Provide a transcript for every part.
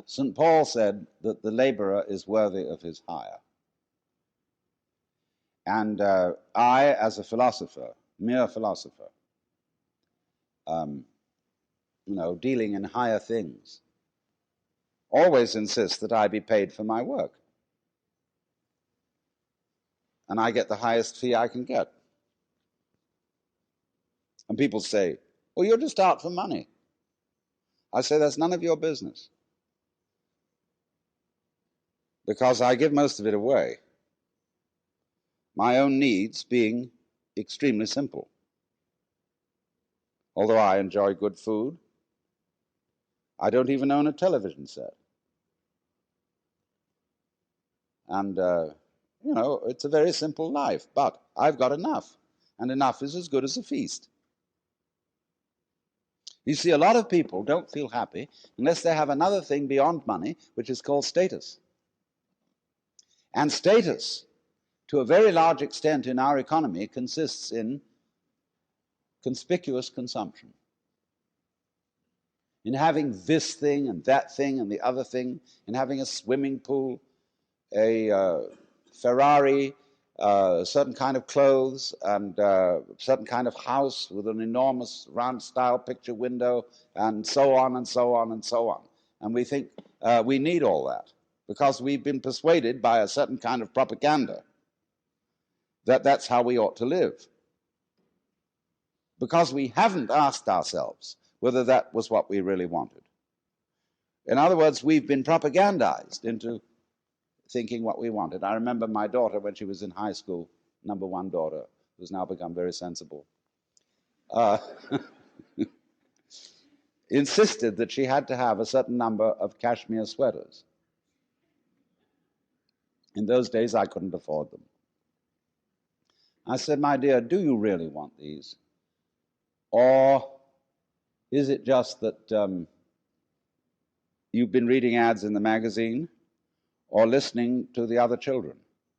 St. Paul said that the laborer is worthy of his hire. And I, as a philosopher, mere philosopher, dealing in higher things, always insist that I be paid for my work. And I get the highest fee I can get. And people say, well, you're just out for money. I say, that's none of your business. Because I give most of it away. My own needs being extremely simple. Although I enjoy good food, I don't even own a television set. And, it's a very simple life. But I've got enough. And enough is as good as a feast. You see, a lot of people don't feel happy unless they have another thing beyond money, which is called status. And status, to a very large extent in our economy, consists in conspicuous consumption. In having this thing and that thing and the other thing, in having a swimming pool, a Ferrari, a certain kind of clothes, and a certain kind of house with an enormous round-style picture window, and so on and so on and so on. And we think we need all that because we've been persuaded by a certain kind of propaganda that that's how we ought to live. Because we haven't asked ourselves whether that was what we really wanted. In other words, we've been propagandized into thinking what we wanted. I remember my daughter, when she was in high school, number one daughter, who's now become very sensible, insisted that she had to have a certain number of cashmere sweaters. In those days, I couldn't afford them. I said, my dear, do you really want these? Or is it just that you've been reading ads in the magazine or listening to the other children?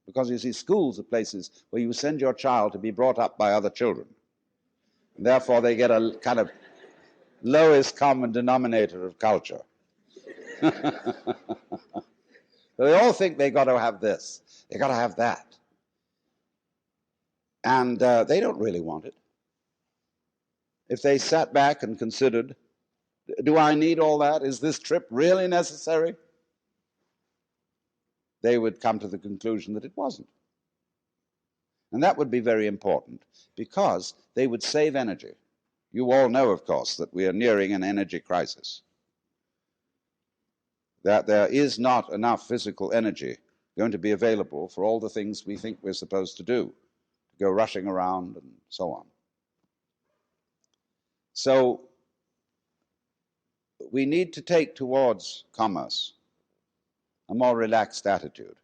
Because you see, schools are places where you send your child to be brought up by other children. And therefore, they get a kind of lowest common denominator of culture. So they all think they got to have this, they got to have that. And they don't really want it. If they sat back and considered, do I need all that? Is this trip really necessary? They would come to the conclusion that it wasn't. And that would be very important because they would save energy. You all know, of course, that we are nearing an energy crisis. That there is not enough physical energy going to be available for all the things we think we're supposed to do, to go rushing around and so on. So we need to take towards commerce a more relaxed attitude.